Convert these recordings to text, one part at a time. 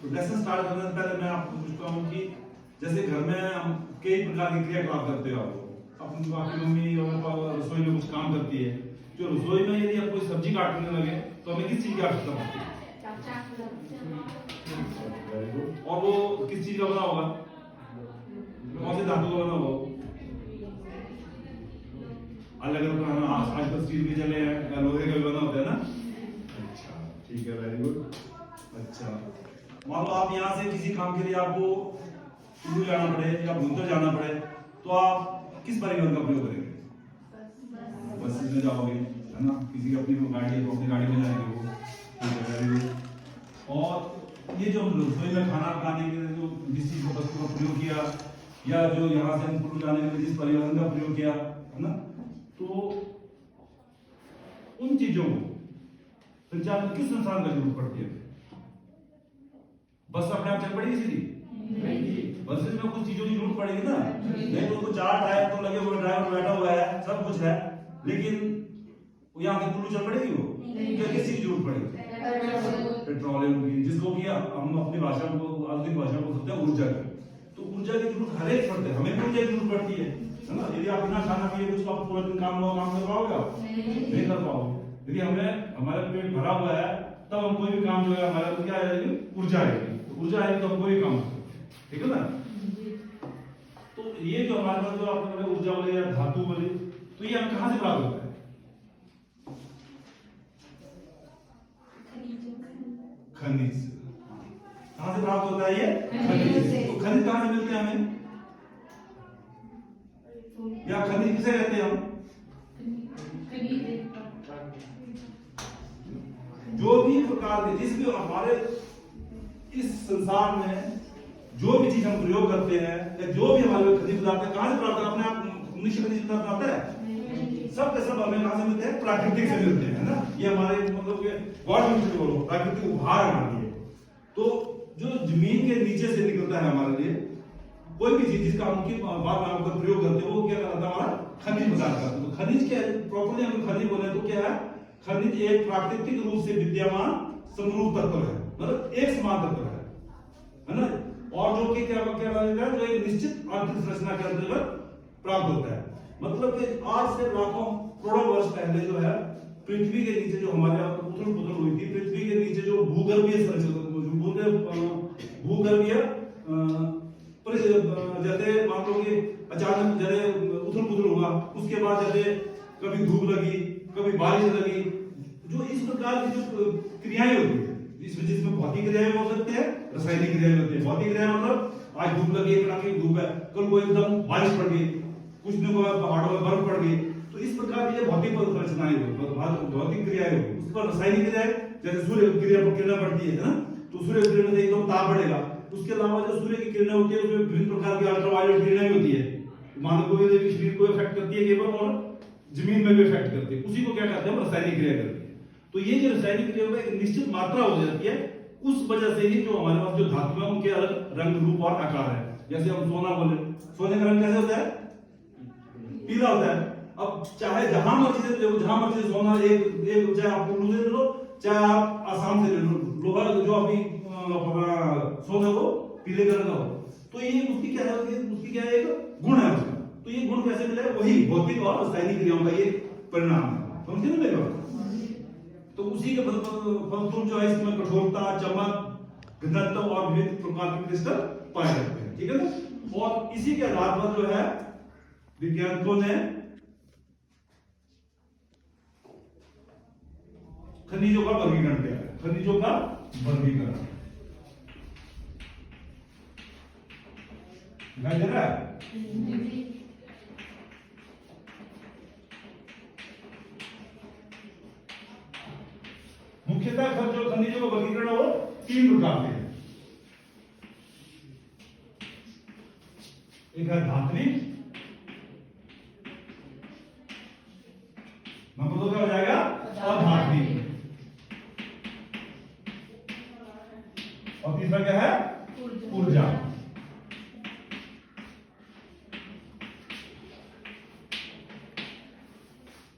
तो lesson start करने से पहले मैं आपको पूछता हूँ कि जैसे घर में हम कई प्रकार की क्रियाकलाप करते हो, आप अपनी आपकी मम्मी और रसोई में कुछ काम करती है, जो रसोई में यदि आप कोई सब्जी काटने लगे तो हमें किस चीज की आवश्यकता पड़ती है? और वो किस चीज का बना होगा? कौन से धातु का बना होगा? अलग अलग आजकल स्टील के चले हैं, लोहे का भी बना होता है ना। अच्छा ठीक है, वेरी गुड। अच्छा मान लो आप यहाँ से किसी काम के लिए आपको टूरू जाना पड़े या भुंतर जाना पड़े तो आप किस परिवहन का प्रयोग करेंगे? बस में जाओगे है ना, किसी की अपनी गाड़ी है तो अपनी गाड़ी में जाएंगे वो, ठीक है वेरी गुड। और ये जो हम रसोई में खाना पकाने के लिए जो जिस चीज का प्रयोग किया या जो यहाँ से हम टूरू जाने के लिए जिस परिवहन का प्रयोग किया है ना, तो उन चीजों को संचार में किस संसाधन का जरूरत पड़ती है? बस अपने आप चल पड़ेगी सीधी? बस में कुछ चीजों की जरूरत पड़ेगी ना, नहीं तो उसको चार टायर तो लगे हुए, ड्राइवर बैठा हुआ है, सब कुछ है, लेकिन यहाँ से टूरू चल पड़ेगी वो? क्या किस चीज की जरूरत पड़ेगी? पेट्रोलियम की, जिसको कि हम अपनी भाषा को आधुनिक भाषा को सकते हैं ऊर्जा की। तो ऊर्जा की जरूरत हर एक पड़ते है, हमें ऊर्जा की जरूरत पड़ती है ना। यदि आप बिना खाना पिए कुछ आप पूरा दिन काम कर पाओगे? आप नहीं कर पाओगे। यदि हमें हमारा पेट भरा हुआ है तब हम कोई भी काम जो है हमारा तो क्या आएगी? ऊर्जा आएगी। ऊर्जा आएगी तो हम कोई भी काम कर सकते हैं, ठीक है ना। तो ये जो हमारे पास जो आपने ऊर्जा बोले या धातु बोले, तो ये हम कहां से प्राप्त होता है? खनिज। कहां से प्राप्त होता है ये? खनिज। तो खनिज कहां से मिलते हैं हमें? या खनिज किसे कहते हैं हम? जो भी प्रकार के जिस भी हमारे इस संसार में जो भी चीज हम प्रयोग करते हैं या जो भी हमारे खनिज पदार्थ है, कहां से प्राप्त है? अपने आप मनुष्य खनिज पदार्थ आता है? सब के सब हमें कहां से मिलते हैं? प्राकृतिक से मिलते हैं, है ना। ये हमारे मतलब गॉड गिफ्ट बोलो, प्राकृतिक उपहार हमारे लिए। तो जो जमीन के नीचे से निकलता है हमारे लिए कोई भी चीज जिसका हम बार बार का प्रयोग करते हैं, वो क्या करता है? हमारा खनिज पदार्थ का। तो खनिज क्या है? प्रॉपर्ली हम खनिज बोले तो क्या है? खनिज एक प्राकृतिक रूप से विद्यमान समरूप तत्व है, मतलब एक समान तत्व है ना। और जो कि क्या है? जो एक निश्चित आंतरिक संरचना के अंतर्गत प्राप्त होता है। मतलब कि आज से लाखों करोड़ों वर्ष पहले जो है पृथ्वी के नीचे जो हमारे उथल पुथल हुई थी, पृथ्वी के नीचे जो भूगर्भीय जैसे मान लो कि अचानक जैसे उथल पुथल हुआ, उसके बाद जैसे कभी धूप लगी, कभी बारिश लगी, जो इस प्रकार की जो क्रियाएं होती है, जिसमें भौतिक क्रियाएं हो सकती है, रासायनिक क्रियाएं होती है। भौतिक क्रियाएं मतलब आज धूप लगी, कड़ाके की धूप है, कल को एकदम बारिश पड़ गई, कुछ दिनों बाद पहाड़ों में बर्फ पड़ गई, तो इस प्रकार की भौतिक संरचनाएं होगी, भौतिक क्रियाएं होगी। उस पर रासायनिक क्रियाएं जैसे सूर्य क्रिया पर किरणें पड़ती है ना, तो सूर्य किरण से एकदम ताप बढ़ेगा। उसके अलावा जो सूर्य की किरणें होती है उसमें विभिन्न प्रकार की अल्ट्रावायलेट किरणें होती है, मानव को भी शरीर को इफेक्ट करती है केवल, और जमीन में भी इफेक्ट करती है। उसी को क्या कहते हैं? रासायनिक क्रिया करती है। तो ये जो रासायनिक क्रिया में एक निश्चित मात्रा हो जाती है, उस वजह से ही जो हमारे पास जो धातु है उनके अलग रंग रूप और आकार है। जैसे हम सोना बोले, सोने का रंग कैसे होता है? पीला होता है। अब चाहे जहां मर्जी से ले लो, जहां मर्जी से सोना एक चाहे आप कुल्लू से ले लो, चाहे आप आसाम से ले लो, लोहा जो अभी सोना को पीले कलर का हो, तो ये उसकी क्या है? उसकी क्या है? एक गुण है उसका। तो ये गुण कैसे मिला है? वही भौतिक और रासायनिक क्रियाओं का ये परिणाम है। समझे ना मेरे बात? तो उसी के फलस्वरूप जो है इसमें कठोरता, चमक, घनत्व और विभिन्न प्रकार के क्रिस्टल पाए जाते हैं, ठीक है ना। और इसी के आधार पर जो है वैज्ञानिकों ने खनिजों का वर्गीकरण किया है। खनिजों का वर्गीकरण दिखाई दे रहा है? मुख्यतः जो खनिजों का वर्गीकरण है वो तीन प्रकार के हैं। एक है धात्विक, नंबर दो क्या हो जाएगा? अधात्विक, और तीसरा क्या है? ऊर्जा।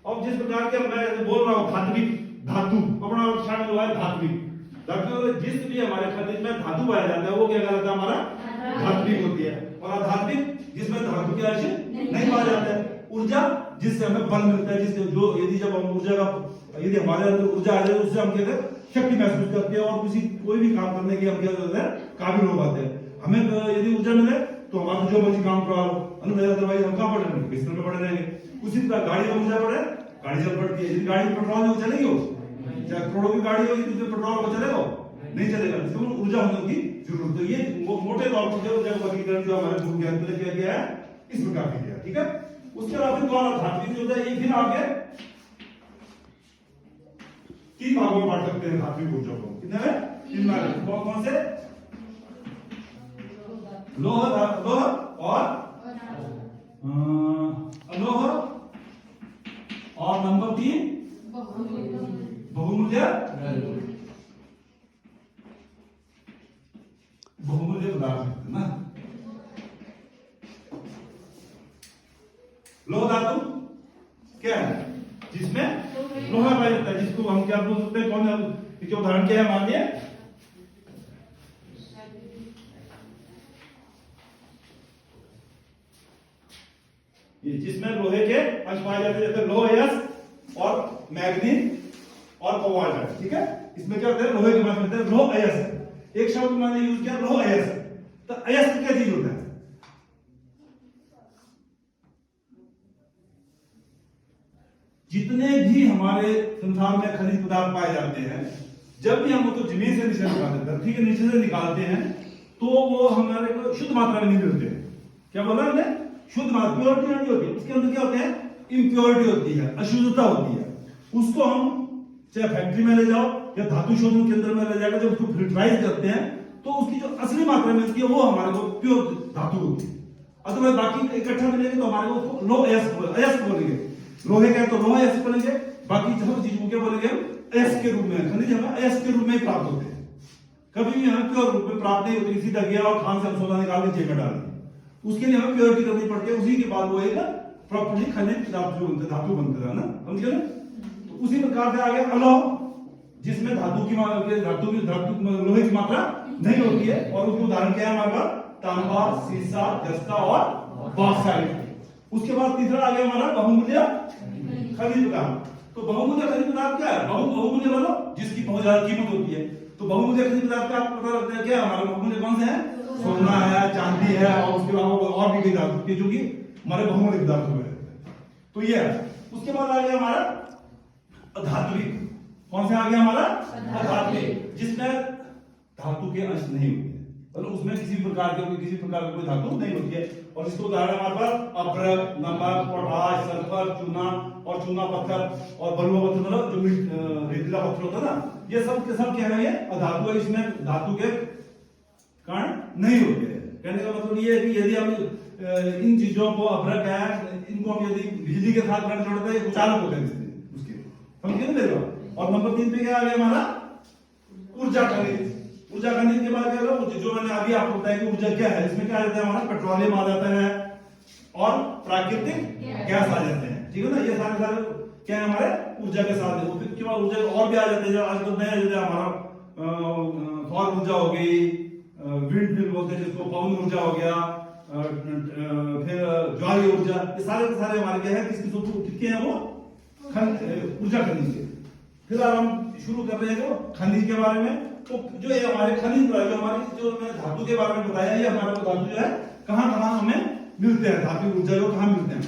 अब जिस प्रकार के मैं बोल रहा हूं धात्विक, धातु अपना शामिल हुआ है धात्विक, जिस भी हमारे खनिज में धातु पाया जाता है वो क्या कहलाता है, हमारा धात्विक होती है। और अधात्विक जिसमें धातु के अंश नहीं पाया जाता है। ऊर्जा जिससे हमें बल मिलता है, जिससे जो यदि जब हम ऊर्जा का यदि हमारे अंदर ऊर्जा आ जाए तो उससे हम कहते हैं शक्ति महसूस करते हैं और किसी कोई भी काम करने के हम क्या करते हैं, काबिल हो पाते हैं। हमें यदि ऊर्जा मिले तो हमारा जो मर्जी काम करा लो, अदरवाइज हम कहाँ पड़े रहेंगे, बिस्तर में पड़े रहेंगे। उसी तरह गाड़ी में ऊर्जा पड़े, गाड़ी चल पड़ती है। यदि गाड़ी में पेट्रोल नहीं चलेगी, हो चाहे करोड़ों की गाड़ी होगी तो उसमें पेट्रोल को चलेगा नहीं चलेगा, इसमें ऊर्जा होने की जरूरत है। ये मोटे तौर पर ऊर्जा का वर्गीकरण जो हमारे गुरु ज्ञान में किया गया है इस प्रकार से किया, ठीक है। उसके बाद फिर द्वारा धात्विक जो है ये फिर आगे 3 भागों में बांट सकते हैं धात्विक ऊर्जा को। कितने में? 3 भाग। कौन से? लोह और अलोह और नंबर 3 बहुमूल्य पदार्थ ना। लोह धातु क्या है? जिसमें लोहा पाया जाता है, जिसको हम क्या बोल सकते हैं, कौन है जो उदाहरण क्या है, मानिए ये जिसमें लोहे के अंश पाए जाते हैं, जैसे लोह अयस्क और मैग्नीज और कोबाल्ट, ठीक है। इसमें क्या होता है, लोहे के पास होता है लोह अयस्क। एक शब्द मैंने यूज किया लोह अयस्क, तो अयस्क क्या चीज होता है? जितने भी हमारे संसार में खनिज पदार्थ पाए जाते हैं, जब भी हम उसको जमीन से नीचे निकालते हैं, धरती के नीचे से निकालते हैं, तो वो हमारे को शुद्ध मात्रा में नहीं मिलते हैं। क्या बोला हमने? शुद्ध मात्रा, प्योरिटी नहीं होती, उसके अंदर क्या होते हैं, इम्प्योरिटी होती है, अशुद्धता होती है। उसको हम चाहे फैक्ट्री में ले जाओ या धातु शोधन केंद्र में ले जाकर जब उसको फिल्टराइज करते हैं तो उसकी जो असली मात्रा मिलती है वो हमारे को प्योर धातु होती है। अथवा बाकी इकट्ठा मिलेंगे तो हमारे को उसको लोह अयस्क बोलेंगे। लोहे का तो लोह अयस्क बोलेंगे, बाकी सब चीजों के बोलेंगे अयस्क के रूप में। खनिज हमें अयस्क के रूप में ही प्राप्त होते हैं, कभी भी हमें प्योर रूप में प्राप्त नहीं होती। सीधा गया और खान से हम सोना निकाल के जेब में डाल दिया, उसके लिए हमें प्योरिटी करनी पड़ती है। उसी के बाद वो एक प्रॉपर्ली खनिज धातु बनते हैं ना, समझिए ना। तो उसी प्रकार से आगे अलोह, जिसमें धातु की लोहे की मात्रा नहीं होती है, और उसके उदाहरण क्या है हमारे पास, तांबा, सीसा, जस्ता और बॉक्साइट। उसके बाद तीसरा आ गया हमारा बहुमूल्य खनिज पदार्थ। तो बहुमूल्य खनिज पदार्थ क्या है? बहुमूल्य मतलब जिसकी बहुत ज्यादा कीमत होती है। तो बहुमूल्य खनिज पदार्थ का आपको पता लगता है क्या? हमारे बहुमूल्य कौन से हैं? सोना है, चांदी है, और उसके अलावा और भी कई धातु के जो कि हमारे बहुमूल्य पदार्थ में रहते हैं। तो ये है। उसके बाद आ गया हमारा अधात्विक। कौन से आ गया हमारा? अधात्विक, जिसमें धातु के अंश नहीं होते, मतलब उसमें किसी प्रकार की कोई धातु नहीं होती है। और इसको उदाहरण हमारे पास अभ्रक, नमक, पोटाश, सल्फर, चूना और चूना पत्थर और बलुआ पत्थर, मतलब जो रेतीला पत्थर होता है ना, ये सब के सब क्या है, ये अधातु है। इसमें धातु के कण नहीं होते। कहने का मतलब ये है कि यदि हम इन चीजों को, अभ्रक है, इनको हम यदि बिजली के साथ करंट जोड़ते हैं, चालक होते हैं उसके, समझिए ना मेरे बात। और नंबर 3 पे क्या आ गया हमारा? ऊर्जा खनिज। ऊर्जा खनिज के बाद क्या होगा, जो मैंने अभी आपको बताया कि ऊर्जा क्या है, इसमें क्या आ जाता है हमारा? पेट्रोलियम आ जाता है और प्राकृतिक गैस आ जाते हैं, ठीक है ना। ये सारे क्या है हमारे ऊर्जा के साथ है। फिर बाद ऊर्जा और भी आ जाते हैं, आज तो नया जैसे हमारा सौर ऊर्जा हो गई, विंड मिल बोलते हैं जिसको, पवन ऊर्जा हो गया, फिर ज्वारीय ऊर्जा, ये सारे हमारे क्या है, किसके हैं वो? ऊर्जा खनिज के। फिर अब हम शुरू कर रहे हैं जो खनिज के बारे में। तो जो ये हमारे खनिज, जो हमारी जो मैंने धातु के बारे में बताया, ये हमारे को धातु जो है कहां हमें मिलते हैं, धातु ऊर्जा जो कहां मिलते हैं।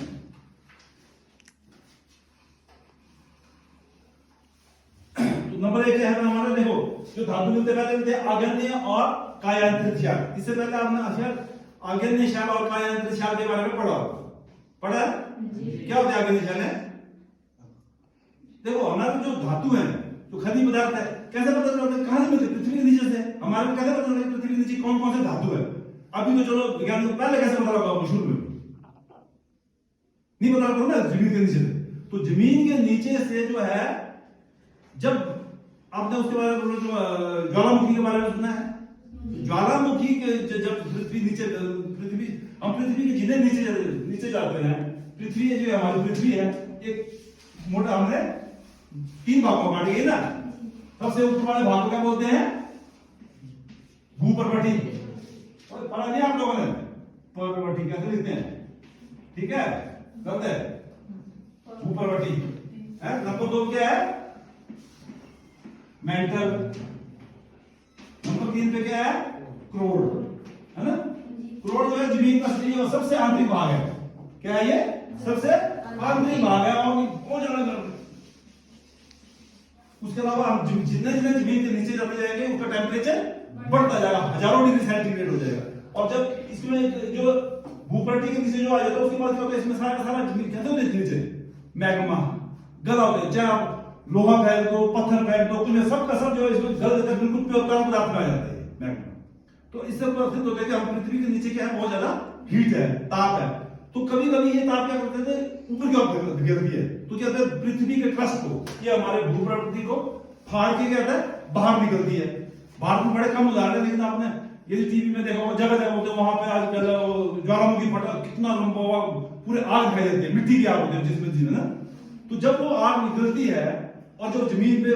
तो नंबर 1 है हमारा, देखो जो धातु मिलते पहले मिलते हैं आग्नेय और कायांतरित क्षार। इससे पहले आपने आग्नेय क्षार और कायांतरित क्षार के बारे में पढ़ा क्या होता है आग्नेय क्षार? देखो हमारे जो धातु है, जो खनिज पदार्थ है, कैसे पता चलता है? कहां से मिलते? पृथ्वी के नीचे से। हमारे को कैसे पता चलता है पृथ्वी के नीचे कौन कौन से धातु है? अभी तो चलो विज्ञान से पहले कैसे पता लगा? शुरू में नहीं पता लगा ना, जमीन के नीचे से। तो जमीन के नीचे से जो है, जब आपने उसके बारे में ज्वालामुखी के बारे में सुना है, ज्वालामुखी के जब हम पृथ्वी के जितने नीचे जाते हैं, पृथ्वी जो हमारी पृथ्वी है, एक मोटा हमने 3 भागों में बांटी है ना, सबसे ऊपर वाले भाग को क्या बोलते हैं? भूपर्वती। और पढ़ा नहीं आप लोगों ने? पर्वती कैसे लिखते हैं? ठीक है, गलत है, भूपर्वती है। नंबर 2 क्या है? मेंटल। नंबर 3 पे क्या है? क्रोड, है ना? क्रोड जो है जमीन का सबसे आंतरिक भाग है। क्या है ये? सबसे आंतरिक भाग है और बहुत ज्यादा गर्म। उसके अलावा हम जितने जितने जमीन के नीचे जाते जाएंगे उसका टेम्परेचर बढ़ता जाएगा, हजारों डिग्री सेंटीग्रेड हो जाएगा। और जब इसमें जो भूपर्वती के नीचे जो आ जाता है उसके बाद क्या होता है? इसमें सारा का सारा जमीन कहते हैं नीचे मैग्मा गला होता है। चाहे आप लोहा फेंक दो, पत्थर फेंक दो, कुछ सबका सब जो है इसमें गल जाता है, बिल्कुल प्योर तरल पदार्थ में आ जाता है मैग्मा। तो इससे प्रदर्शित होता है कि हम पृथ्वी के नीचे क्या है? बहुत ज्यादा हीट है, ताप है। तो कभी कभी ये ताप क्या करते थे? ऊपर की ओर गिरती है। तो क्या होता है? पृथ्वी के क्रस्ट को या हमारे भूप्रकृति को फाड़ के क्या होता है? बाहर निकलती है। भारत में बड़े कम उदाहरण है, लेकिन आपने ये टीवी में देखा होगा, जगह जगह होते हैं वहां पे आजकल ज्वालामुखी फटा कितना लंबा हुआ पूरे आग दिखाई देती है, मिट्टी की आग होती है जिसमें जीवन है। तो जब वो आग निकलती है और जो जमीन पे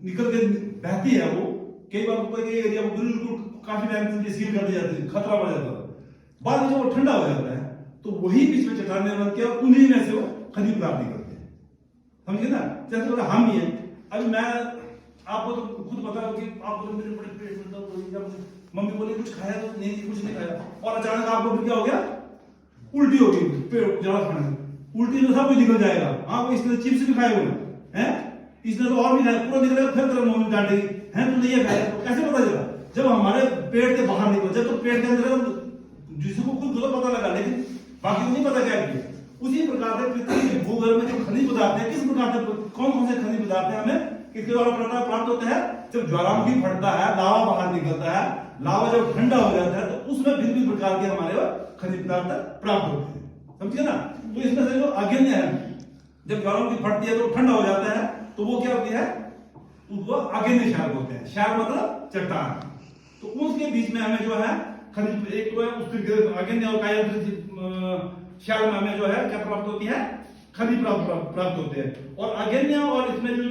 निकल के बहती है, वो कई बार कोई एरिया को बिल्कुल काफी टाइम से सील कर दिया जाती है, खतरा बढ़ जाता है। बाद में जब वो ठंडा हो जाता है तो वही बीच में चट्टानें बनती है और उन्हीं में से वो खनिज पदार्थ निकलते हैं। समझे ना? जैसे हम ही है, अभी मैं आपको तो खुद पता है कि आपको मेरे बड़े पेट में दर्द हो गया, मम्मी बोली कुछ खाया तो नहीं, कुछ नहीं खाया, और अचानक आपको क्या हो गया? उल्टी हो गई, पेट ज्यादा खाना, उल्टी में सब कुछ निकल जाएगा। हाँ, इसने चिप्स भी खाए होंगे हैं, इसने तो और भी खाया, पूरा निकलेगा, फिर तेरा मम्मी डांटेगी हैं तू नहीं खाया। तो कैसे पता चला? जब हमारे पेट के बाहर निकल, जब तो पेट के अंदर जिसको खुद तो पता लगा, लेकिन बाकी को नहीं पता क्या है। उसी प्रकार से पृथ्वी के भूगर्भ में जो खनिज पदार्थ है, किस प्रकार से कौन कौन से खनिज पदार्थ है हमें किसके द्वारा प्राप्त होता है? जब ज्वालामुखी फटता है, लावा बाहर निकलता है, लावा जब ठंडा हो जाता है तो उसमें भिन्न प्रकार के हमारे खनिज पदार्थ प्राप्त होते हैं। समझिए ना? तो इसमें से जो आग्नेय है, जब ज्वालामुखी फटती है तो ठंडा हो जाता है, तो वो क्या होती है? उसको आग्नेय क्षार बोलते हैं। क्षार मतलब चट्टान। तो उसके बीच में हमें जो है खनिज, एक तो है उसके आग्नेय और कायांतरित क्षार में हमें जो है क्या प्राप्त होती है? खनिज प्राप्त होते हैं। और आग्नेय और इसमें जो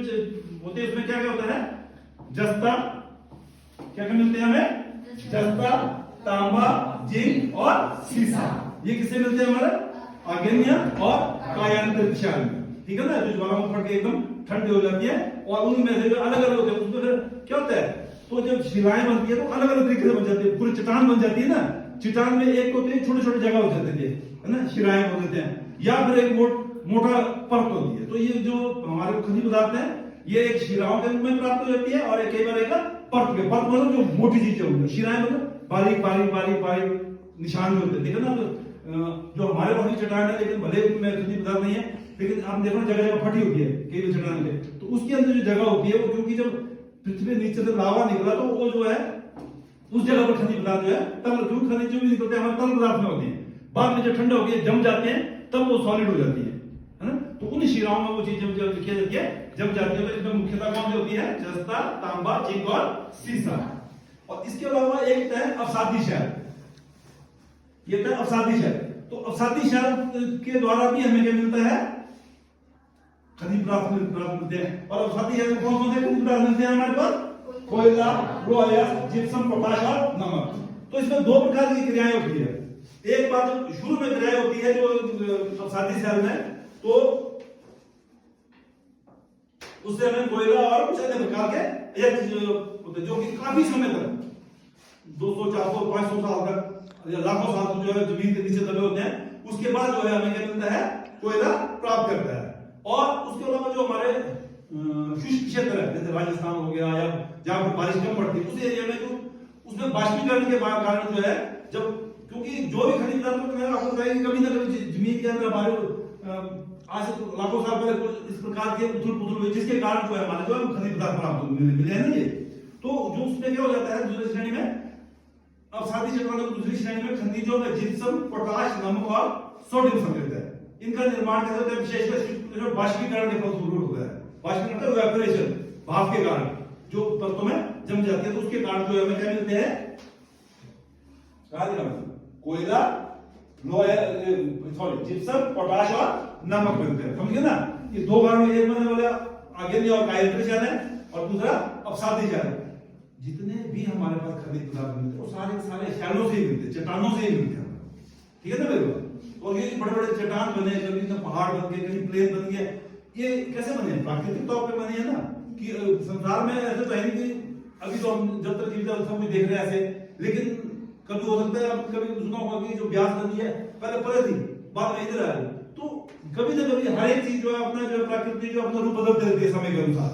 होते हैं उसमें क्या क्या होता है? जस्ता, क्या क्या मिलते हैं हमें? जस्ता, तांबा, जिंक और सीसा। ये किससे मिलते हैं? हमारे आग्नेय और कायांतरित क्षार में। ठीक है ना? जो ज्वालामुखी फट के एकदम ठंडी हो जाती है और उनमें से जो अलग अलग होते हैं उसमें फिर क्या होता है? तो जब शिलाएं बनती है तो अलग अलग तरीके से बन जाती है, पूरी चट्टान बन जाती है ना। चट्टान में एक होते हैं छोटे छोटे जगह हो जाते थे, है ना, शिलाएं हो जाते हैं, या फिर एक मोटा परत होती है। तो ये जो हमारे खनिज पदार्थ है ये एक शिलाओं के रूप में प्राप्त हो जाती है और कई बार एक परत मतलब जो मोटी चीजें होंगी। शिलाएं मतलब बारीक बारीक बारीक बारीक निशान में होते हैं, देखो ना। जो हमारे पास भी चट्टान है, लेकिन भले में खनिज पदार्थ नहीं है, लेकिन आप देखो ना जगह जगह फटी होती है कई चट्टान पे, तो उसके अंदर जो जगह होती है वो, क्योंकि जब पृथ्वी नीचे से लावा निकला तो वो जो है उस जगह पर खनिज पदार्थ जो है तरल, क्योंकि खनिज जो भी निकलते हैं हमारे तरल पदार्थ में होते हैं। बाद में जब ठंडा हो गया जम जाते हैं तब वो सॉलिड हो जाती है ना। तो उन शिलाओं में वो चीज जम जाती है। तो इसमें मुख्यतः कौन सी होती है? जस्ता, तांबा, जिंक और सीसा। और इसके अलावा एक है अवसादी क्षार। ये था अवसादी क्षार। तो अवसादी क्षार के द्वारा भी हमें क्या मिलता है? खनिज पदार्थ मिलते हैं। और अवसादी क्षार में कौन कौन से खनिज पदार्थ मिलते हैं हमारे पास? कोयला, लोहा, जिप्सम, पोटाश और नमक। तो इसमें दो प्रकार की क्रियाएं होती है। एक बात शुरू में क्रिया होती है जो अवसादी क्षार में, तो उससे हमें कोयला और कुछ अन्य प्रकार के जो कि काफी समय तक 200, 400, 500 साल तक या लाखों साल तक जो है जमीन के नीचे दबे होते हैं, उसके बाद जो है हमें क्या मिलता है? कोयला प्राप्त करता है। और उसके अलावा जो हमारे शुष्क क्षेत्र है, जैसे राजस्थान हो गया या जहां पर बारिश कम पड़ती है, उस एरिया में जो उसमें बाष्पीकरण के कारण जो है, जब क्योंकि जो भी खनिज पदार्थ आपको बताया कि कभी ना कभी जमीन के अंदर हमारे आज लाखों साल पहले इस प्रकार के उथल पुथल हुए, जिसके कारण जो है हमारे जो है खनिज पदार्थ प्राप्त मिले हैं ना। ये तो जो उसमें क्या हो जाता है दूसरी श्रेणी में, अवसादी चक्र की दूसरी श्रेणी में खनिजों में जिप्सम, पोटाश, नमक और सोडियम सम्मिलित है। इनका निर्माण कैसे होता है? विशेषकर बाष्पीकरण के फलस्वरूप होता है। बाष्पीकरण का इवेपोरेशन, भाप के कारण जो परतों में जम जाती है, तो उसके कारण जो हमें क्या मिलते हैं? कोयला, लोहा, जिप्सम, पोटाश और नमक मिलते हैं। समझिए ना? ये दो कारण, एक मैंने बोला आग्नेय और कायांतरित क्षार है, और दूसरा अवसादी क्षार। जितने भी हमारे पास खनिज पदार्थ मिलते हैं वो सारे सारे शैलों से ही मिलते हैं, चट्टानों से ही मिलते हैं, ठीक है ना मेरे को। और ये बड़े बड़े चट्टान बने, कभी तो पहाड़ बन गए, कहीं प्लेन बन गया, ये कैसे बने? प्राकृतिक तौर पे बने हैं ना, कि संसार में ऐसे तो है नहीं कि अभी तो हम जब तक जीवित है सब देख रहे हैं ऐसे, लेकिन कभी हो सकता है कभी सुना होगा कि जो ब्यास नदी है पहले परे थी, बाद में इधर आ गई। तो कभी ना कभी हर एक चीज जो है अपना जो प्रकृति जो अपना रूप बदलते रहती है समय के अनुसार।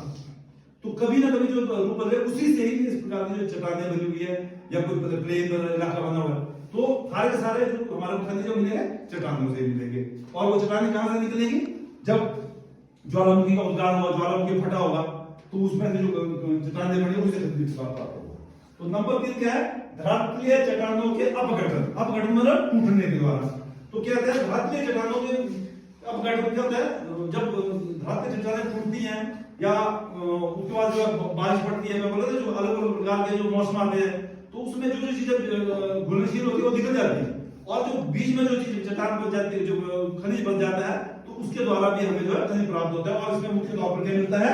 तो कभी ना कभी जो रूप बदले उसी से ही इस प्रकार की जो चट्टानें बनी हुई है या कोई प्लेन इलाका बना हुआ है, तो सारे के सारे जो हमारे खनिज जो मिलेंगे चट्टानों से मिलेंगे। और वो चट्टानें कहां से निकलेंगी? जब ज्वालामुखी का उद्गार हुआ, ज्वालामुखी फटा होगा, तो उसमें से जो चट्टानें बनी उसे खनिज प्राप्त होगा। तो नंबर 3 क्या है? धरातलीय चट्टानों के अपघटन। अपघटन मतलब टूटने के द्वारा। तो क्या कहते हैं? धरातलीय चट्टानों के अपघटन क्या होता है? जब धरातलीय चट्टानें टूटती हैं या उसके बाद जो बारिश पड़ती है, मैं बोला था जो अलग अलग प्रकार के जो मौसम आते हैं, तो उसमें जो जो चीजें घुलनशील होती है वो निकल जाती है, और जो बीच में जो चीज चट्टान बन जाती है, जो खनिज बन जाता है, तो उसके द्वारा भी हमें जो है खनिज प्राप्त होता है। और इसमें मुख्य तौर पर क्या मिलता है?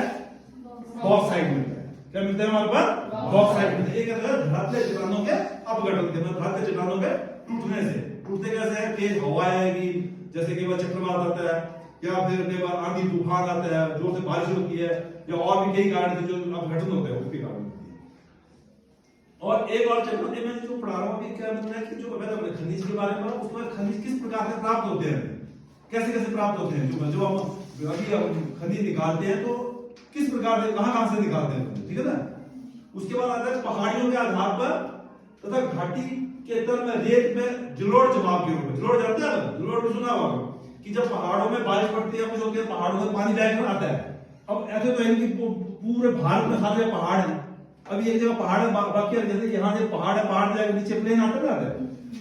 बॉक्साइट मिलता है। क्या मिलता है हमारे पास? बॉक्साइट मिलता है। ये कहते हैं धरातलीय चट्टानों के अपघटन के, मतलब धरातलीय चट्टानों के टूटने से। टूटते कैसे है? तेज हवा आएगी, जैसे कि वह चक्रवात आता है, या फिर कई बार आंधी तूफान आता है, जोर से बारिश होती है, या और भी कई कारण से जो अपघटन होते हैं उसके कारण होती है। और एक और चैप्टर में जो पढ़ा रहा हूं अभी, क्या मतलब है कि जो मैं अपने खनिज के बारे में पढ़ा, उसके बाद खनिज किस प्रकार से प्राप्त होते हैं, कैसे कैसे प्राप्त होते हैं, जो हम अभी खनिज निकालते हैं तो किस प्रकार से कहां से निकालते हैं, ठीक है ना। उसके बाद आता है पहाड़ियों के आधार पर तथा घाटी के तल में रेत में जलोढ़ जमाव के रूप में। जलोढ़ जानते हैं? जलोढ़ भी सुना होगा कि जब पहाड़ों में बारिश पड़ती है, कुछ होते हैं पहाड़ों में पानी बहकर आता है। अब ऐसे तो है कि पूरे भारत में सारे पहाड़ हैं, अभी एक जगह पहाड़ है बाकी जैसे यहाँ से पहाड़ है, पहाड़ जाएगा नीचे प्लेन आता है,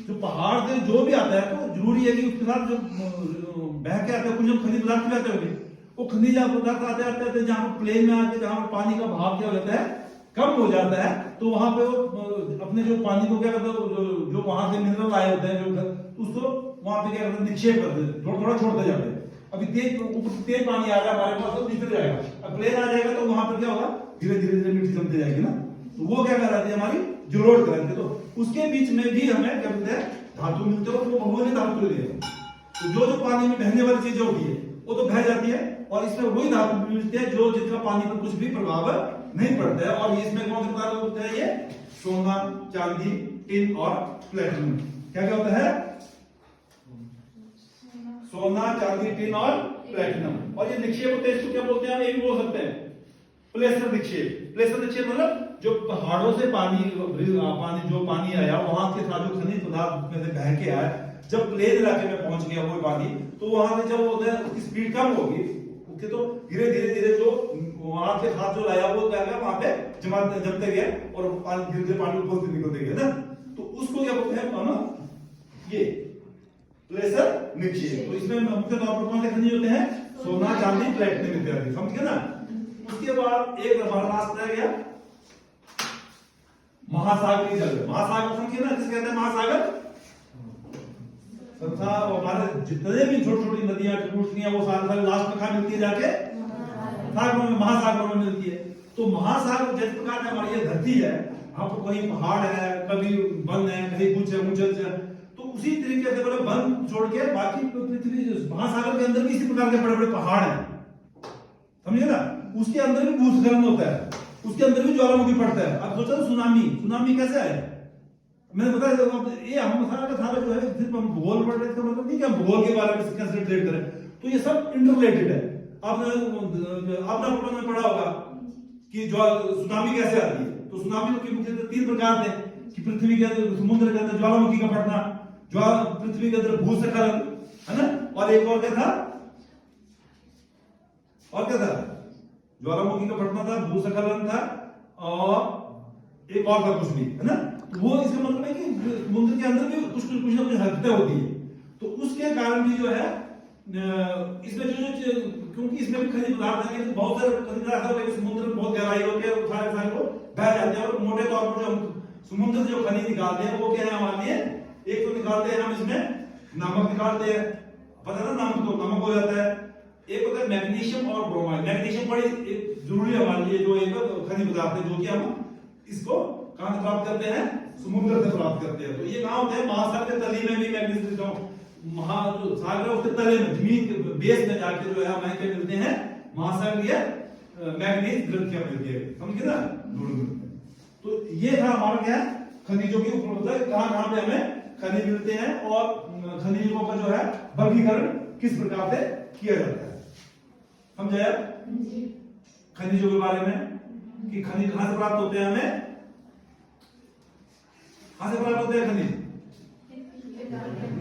जो पहाड़ से जो भी आता है तो जरूरी है कि उसके साथ जो बह के आते हैं कुछ जो खनिज पदार्थ भी आते होंगे, वो खनिज पदार्थ आते आते जहाँ प्लेन में आके जहाँ पानी का भाव क्या होता है कम हो जाता है, तो वहां पे वो अपने जो पानी को क्या करते हैं, जो वहां से मिनरल आए होते हैं जो उसको वहां पे क्या करते हैं निक्षेप करते हैं, थोड़ा थोड़ा छोड़ते जाते हैं। अभी तेज पानी आ रहा है हमारे पास तो निकल जाएगा, अब प्लेन आ जाएगा तो वहां पर क्या होगा, धीरे धीरे धीरे मिट्टी जमती जाएगी ना, तो वो क्या कहलाती है हमारी जलोढ़ कहलाती है। तो उसके बीच में भी हमें क्या मिलते हैं? धातु मिलते हैं, वो भगवान ने धातु दिए। तो जो जो पानी में बहने वाली चीजें होती है वो तो बह जाती है, और इसमें वही धातु मिलती है जो जिसका पानी पर कुछ भी प्रभाव नहीं पड़ता है। और इसमें कौन से पदार्थ होते हैं? ये सोना, चांदी, टिन और प्लेटिनम। क्या क्या होता है? सोना, चांदी, टिन और प्लेटिनम। और ये निक्षेप होते हैं, इसको क्या बोलते हैं? ये भी बोल सकते हैं प्लेसर निक्षेप। प्लेसर निक्षेप मतलब जो पहाड़ों से पानी जो पानी आया वहां के साथ जो खनिज पदार्थ में से बह के आया, जब प्लेन इलाके में पहुंच गया वो पानी, तो वहां से जब उसकी स्पीड कम होगी, उसके तो धीरे धीरे धीरे जो वहां के साथ जो लाया वो क्या वहां पे जमते गए और पानी धीरे धीरे पानी ऊपर से निकलते गए ना, तो उसको क्या बोलते हैं हम? ये प्लेसर निक्षेप। तो इसमें मुख्य तौर पर कौन से खनिज होते हैं? सोना, चांदी, प्लेटिनम इत्यादि, समझ गए ना। उसके बाद एक हमारा लास्ट रह गया महासागरीय जल। महासागर समझिए ना, जिसे कहते हैं महासागर। संसार हमारे जितने भी छोटी छोटी नदियां टूटती हैं वो सारे लास्ट में कहां मिलती है? जाके सागरों में, महासागरों में मिलती है। तो महासागर जिस प्रकार से हमारी ये धरती है, यहाँ पर कहीं पहाड़ है, कभी वन है, कहीं कुछ है, मुझे तो उसी तरीके से बड़े वन छोड़ के बाकी पृथ्वी महासागर के अंदर भी इसी प्रकार के बड़े बड़े पहाड़ हैं, समझे ना। उसके अंदर भी भूस्खलन होता है, उसके अंदर भी ज्वालामुखी पड़ता है। अब सोचो सुनामी कैसे है? मैंने बताया ये हम सारा का सारा जो है सिर्फ हम भूगोल पढ़ रहे हैं, इसका मतलब नहीं कि हम भूगोल के बारे में कैसे रिलेट करें, तो ये सब इंटररिलेटेड है। आपने में पढ़ा होगा कि सुनामी कैसे आती है, तो सुनामी के मुख्य 3 प्रकार थे कि पृथ्वी के अंदर, समुद्र के अंदर ज्वालामुखी का फटना, पृथ्वी के अंदर भूस्खलन, है ना, और एक और क्या था? ज्वालामुखी का फटना था, भूस्खलन था, और एक और था कुछ भी, है ना। वो इसका मतलब है कि समुद्र के अंदर भी कुछ ना कुछ हरकतें होती है, तो उसके कारण भी जो है इसमें जो क्योंकि इसमें भी खनिज पदार्थ है, बहुत सारे खनिज पदार्थ होते हैं, समुद्र में बहुत गहराई होती है, सारे को बह जाते हैं। और मोटे तौर पर जो हम समुद्र से जो खनिज निकालते हैं वो क्या है हमारे लिए? एक तो निकालते हैं हम इसमें नमक निकालते हैं, पता है ना, नमक तो नमक हो जाता है। एक होता है मैग्नीशियम और ब्रोमाइड। मैग्नीशियम बड़ी जरूरी है हमारे लिए जो एक खनिज पदार्थ है, जो कि हम इसको कहां से प्राप्त करते हैं, समुद्र से प्राप्त करते हैं। तो ये कहां होते हैं, महासागर के तली में भी मैग्नीज मिलता हूं, महासागर उसके तले में जमीन के बेस में जाके जो है हमें क्या मिलते हैं, महासागरीय मैग्नीज ग्रंथियां मिलती है, समझे ना। तो ये था हमारा क्या है, खनिजों की उपलब्धता, कहां कहां पे हमें खनिज मिलते हैं और खनिजों का जो है वर्गीकरण किस प्रकार से किया जाता है, समझाया खनिजों के बारे में कि खनिज कहां से प्राप्त होते हैं, हमें कहां से प्राप्त होते हैं खनिज,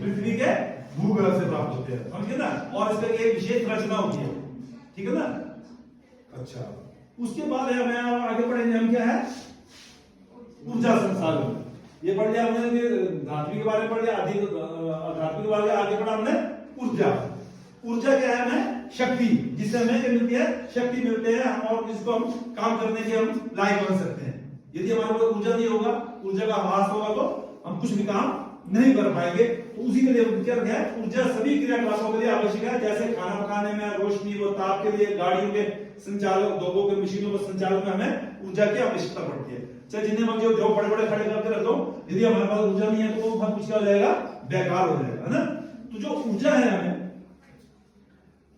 पृथ्वी के भूगर्भ से प्राप्त होते हैं, समझे ना। और इसका एक विशेष रचना होती है, ठीक है ना। अच्छा, उसके बाद है हमें आगे पढ़ेंगे हम क्या है, ऊर्जा संसाधन। ये पढ़ लिया हमने धातु के बारे में, पढ़ लिया आदि धातु के बारे में, आगे पढ़ा हमने ऊर्जा। ऊर्जा क्या है, हमें शक्ति, जिससे हमें क्या मिलती है, शक्ति मिलते हैं हम, और जिसको हम काम करने के हम लायक बन सकते हैं। यदि हमारे पास ऊर्जा नहीं होगा, ऊर्जा का अभाव होगा, तो हम कुछ भी काम नहीं कर पाएंगे। तो उसी के लिए क्या है, ऊर्जा सभी क्रियाकलापों के लिए आवश्यक है, जैसे खाना पकाने में, रोशनी व ताप के लिए, गाड़ियों के संचालन, उद्योगों के मशीनों के संचालन में हमें ऊर्जा की आवश्यकता पड़ती है। चाहे जिन्हें हम जो बड़े बड़े खड़े करके रख दो, यदि हमारे पास ऊर्जा नहीं है तो वो सब कुछ क्या हो जाएगा, बेकार हो जाएगा, है ना। तो जो ऊर्जा है हमें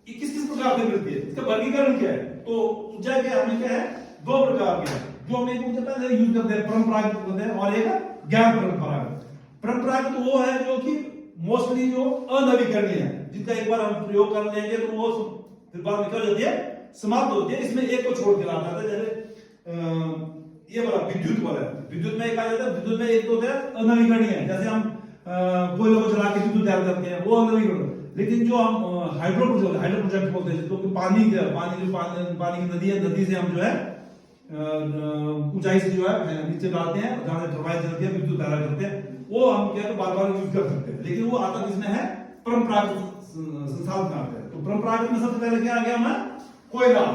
किस किस प्रकार से मिलती है, इसका वर्गीकरण क्या है। तो ऊर्जा के हमें क्या है, दो प्रकार के हैं, जो हम एक ऊर्जा पहले यूज करते हैं, परंपरागत होते हैं, और एक गैर परंपरागत। परंपरागत वो है जो कि मोस्टली जो अनवीकरणीय है, जिनका एक बार हम प्रयोग कर लेंगे तो वो फिर बाद में क्या हो जाती है, समाप्त होती है। इसमें एक को छोड़ के लाता है, जैसे ये वाला विद्युत वाला है, विद्युत में एक आ जाता है, विद्युत में एक तो होता है अनवीकरणीय है, जैसे हम कोयले को जला के विद्युत तैयार करते हैं, वो अनवीकरणीय। लेकिन जो हम हाइड्रो प्रोजेक्ट बोलते हैं, जिसको पानी की नदी है, नदी से हम जो है ऊंचाई से जो है नीचे डालते हैं, जहां से टरबाइन चलती है, विद्युत पैदा करते हैं, वो हम क्या बार बार यूज कर सकते हैं। लेकिन वो आता किसमें है, परंपरागत संसाधन आते हैं। तो परंपरागत में सबसे पहले क्या आ गया हमें, कोयला।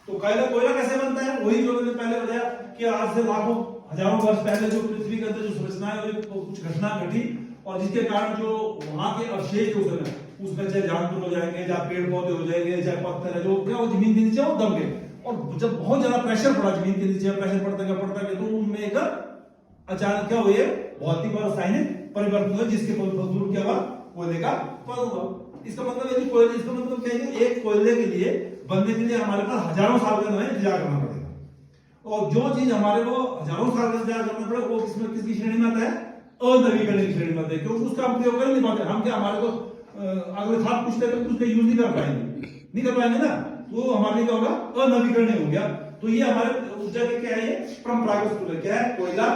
तो कोयला कैसे बनता है, वही जो मैंने पहले बताया कि आज से लाखों हजारों वर्ष पहले जो पृथ्वी के अंदर जो संरचनाएं कुछ घटना घटी, और जिसके कारण जो वहां के अवशेष जो है उसमें चाहे जानवर हो जाएंगे, चाहे पेड़ पौधे हो जाएंगे, चाहे पत्थर है, जो क्या वो जमीन के नीचे वो दब गए। और जब बहुत ज्यादा प्रेशर पड़ा जमीन के नीचे, प्रेशर पड़ता गया तो उनमें एक अचानक क्या हुए, भौतिक और रासायनिक परिवर्तन हुए, जिसके फलस्वरूप क्या हुआ, कोयले का उत्पादन हुआ। इसका मतलब है कि कोयले, इसका मतलब क्या है, एक कोयले के लिए बनने के लिए हमारे पास हजारों साल का इंतजार करना पड़ेगा। और जो चीज हमारे को हजारों साल का इंतजार करना पड़ेगा, वो किसकी श्रेणी में आता है, अनवीकरणीय की श्रेणी में आता है, क्योंकि उसका हम प्रयोग कर नहीं पाते। हम क्या, हमारे को अगर खाद पूछते हैं तो उसका यूज नहीं कर पाएंगे ना, तो हमारे लिए क्या होगा, अनवीकरणीय हो गया। तो ये हमारे ऊर्जा के क्या है, ये परंपरागत स्रोत क्या है, कोयला,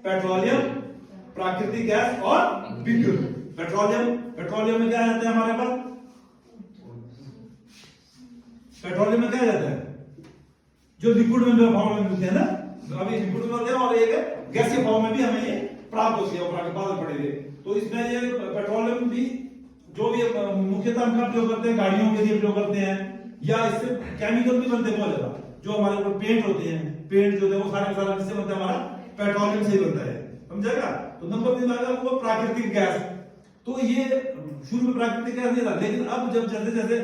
पेट्रोलियम, प्राकृतिक गैस और विद्युत। पेट्रोलियम में क्या आ जाता है हमारे पास, पेट्रोलियम में क्या आ जाता है, जो लिक्विड में फॉर्म में मिलते हैं ना, अभी लिक्विड में होते हैं, और एक गैसीय फॉर्म में भी हमें ये प्राप्त होती है, ऊपर आगे बाद में पढ़ेंगे। तो इसमें ये पेट्रोलियम भी जो भी मुख्यतः हम क्या प्रयोग करते हैं, गाड़ियों के लिए प्रयोग करते हैं, या इससे केमिकल भी बनते हैं बहुत ज्यादा, जो हमारे ऊपर पेंट होते हैं, पेंट जो है वो सारे किससे बनता है, हमारा पेट्रोलियम से ही बनता है, समझेगा। तो नंबर 3 आएगा वो प्राकृतिक गैस। तो ये शुरू में प्राकृतिक गैस नहीं था, लेकिन अब जब जैसे जैसे